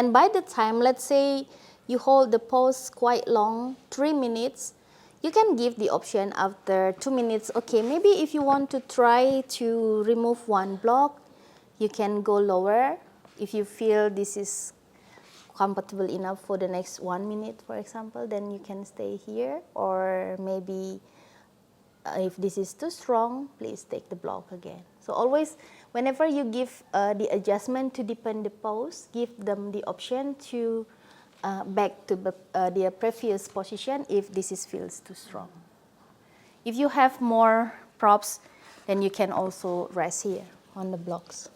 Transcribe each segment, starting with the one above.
And by the time, let's say you hold the pose quite long, 3 minutes, you can give the option after 2 minutes. Okay, maybe if you want to try to remove one block, you can go lower. If you feel this is comfortable enough for the next 1 minute, for example, then you can stay here. Or maybe if this is too strong, please take the block again. So always, whenever you give the adjustment to deepen the pose, give them the option to back to their previous position if this feels too strong. If you have more props, then you can also rest here on the blocks.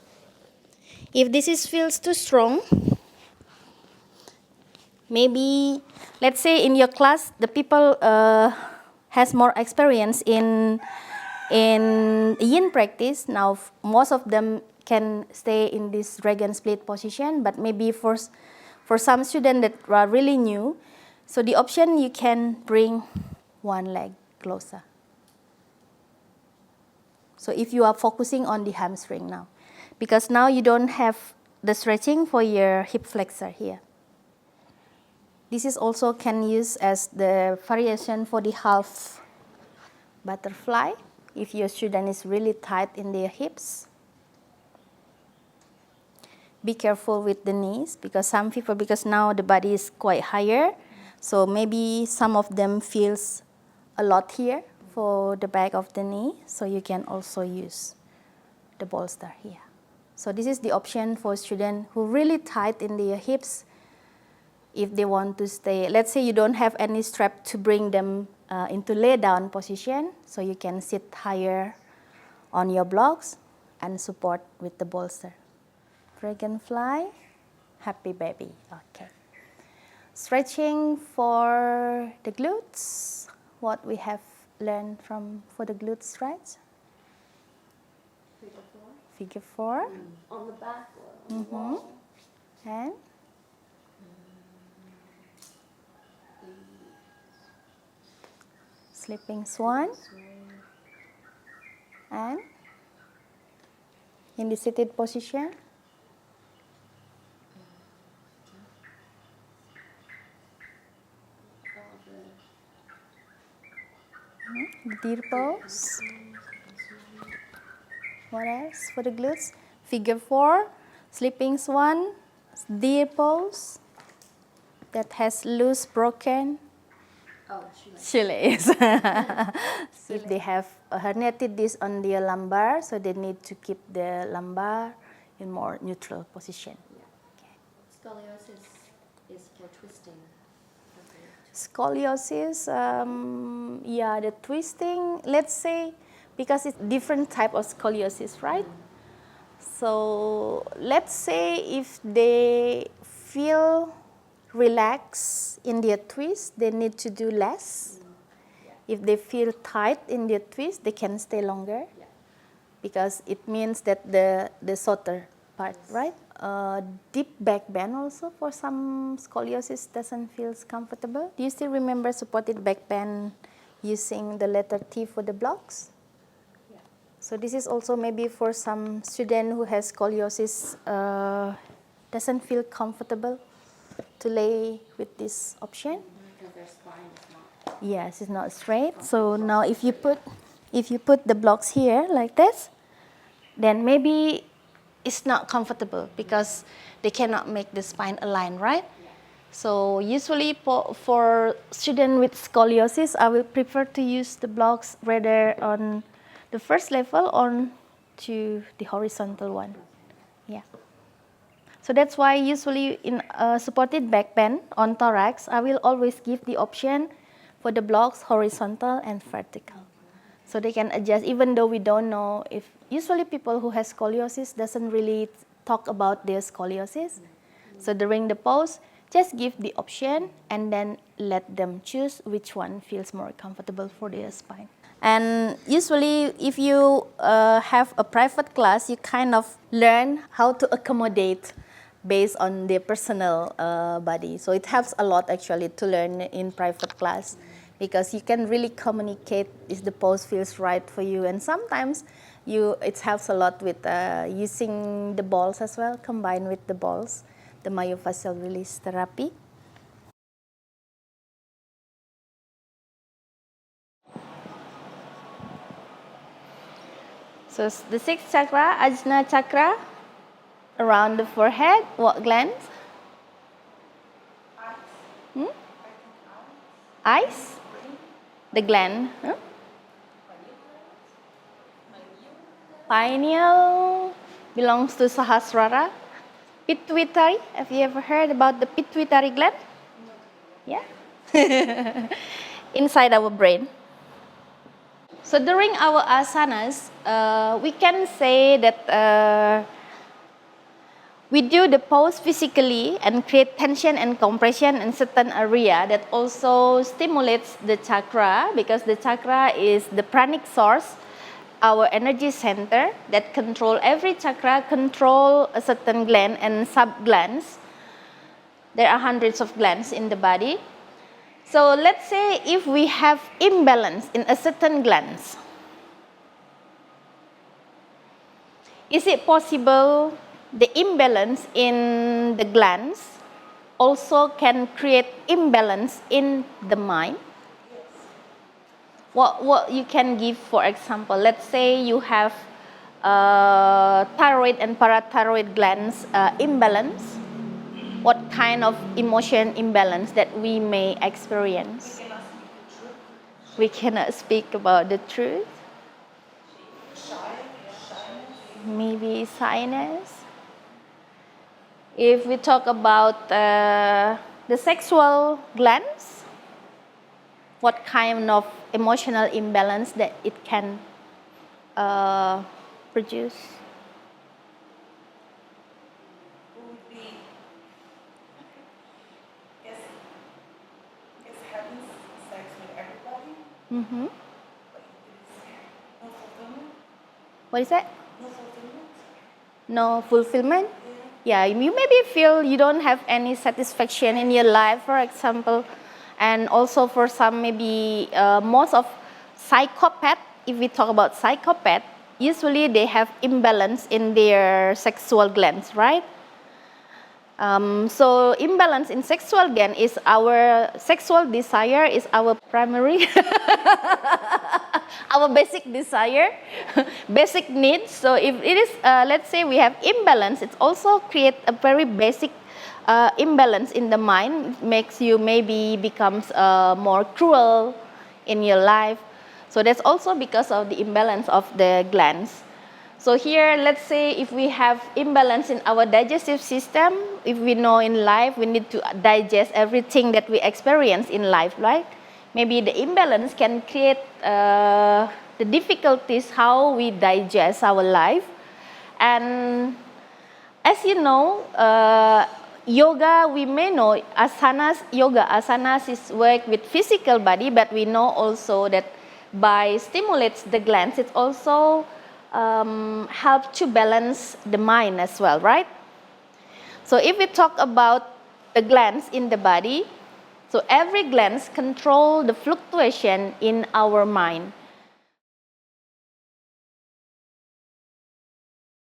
If this feels too strong, maybe, let's say in your class, the people has more experience in yin practice. Now, most of them can stay in this dragon split position, but maybe for some students that are really new, so the option you can bring one leg closer. So if you are focusing on the hamstring now, because now you don't have the stretching for your hip flexor here. This is also can use as the variation for the half butterfly if your student is really tight in their hips. Be careful with the knees, because some people, because now the body is quite higher, so maybe some of them feels a lot here for the back of the knee, so you can also use the bolster here. So this is the option for students who really tight in their hips. If they want to stay, let's say you don't have any strap to bring them into lay down position, so you can sit higher on your blocks and support with the bolster. Dragonfly, happy baby. Okay. Stretching for the glutes. What we have learned for the glute stretch? Figure 4. On the back or on the wall. And sleeping swan. And in the seated position. Deer pose. What else for the glutes? Figure 4, sleeping swan, deer pose that has loose broken shoelace. If they have a herniated disc on their lumbar, so they need to keep the lumbar in more neutral position. Yeah. Okay. Scoliosis is for twisting. Scoliosis, yeah, the twisting, let's say, because it's different type of scoliosis, right? So let's say if they feel relaxed in their twist, they need to do less. If they feel tight in their twist, they can stay longer, because it means that the shorter part, right? Deep back bend also for some scoliosis doesn't feel comfortable. Do you still remember supported back bend using the letter T for the blocks? Yeah. So this is also maybe for some student who has scoliosis doesn't feel comfortable to lay with this option. Because their spine is not. Yes, it's not straight. So now if you put the blocks here like this, then maybe it's not comfortable because they cannot make the spine align, right? Yeah. So usually for students with scoliosis, I will prefer to use the blocks rather on the first level on to the horizontal one. Yeah. So that's why usually in supported back bend on thorax, I will always give the option for the blocks horizontal and vertical. So they can adjust, even though we don't know if, usually people who has scoliosis doesn't really talk about their scoliosis. So during the pose, just give the option and then let them choose which one feels more comfortable for their spine. And usually if you have a private class, you kind of learn how to accommodate based on their personal body. So it helps a lot actually to learn in private class, because you can really communicate if the pose feels right for you. And sometimes it helps a lot with using the balls as well, combined with the balls the myofascial release therapy. So the sixth chakra, Ajna chakra, around the forehead, what glands? Eyes? The gland. Huh? Pineal belongs to Sahasrara. Pituitary, have you ever heard about the pituitary gland? Yeah? Inside our brain. So during our asanas, we can say that we do the pose physically and create tension and compression in certain area that also stimulates the chakra, because the chakra is the pranic source, our energy center that control every chakra, control a certain gland and sub-glands. There are hundreds of glands in the body. So let's say if we have imbalance in a certain glands, is it possible the imbalance in the glands also can create imbalance in the mind? What you can give, for example, let's say you have thyroid and parathyroid glands imbalance. What kind of emotion imbalance that we may experience? We cannot speak about the truth. Maybe shyness. If we talk about the sexual glands, what kind of emotional imbalance that it can produce? Mm-hmm. What is that? No fulfillment? Yeah, you maybe feel you don't have any satisfaction in your life, for example. And also for some, maybe most of psychopath, if we talk about psychopath, usually they have imbalance in their sexual glands, right? So imbalance in sexual gland is our sexual desire is our primary, our basic desire, basic needs. So if it is, let's say we have imbalance, it also creates a very basic imbalance in the mind, makes you maybe becomes more cruel in your life. So that's also because of the imbalance of the glands. So here, let's say if we have imbalance in our digestive system, if we know in life we need to digest everything that we experience in life, right? Maybe the imbalance can create the difficulties how we digest our life. And as you know, yoga, we may know asanas, yoga asanas is work with physical body, but we know also that by stimulates the glands, it also help to balance the mind as well, right? So if we talk about the glands in the body, so every glands control the fluctuation in our mind.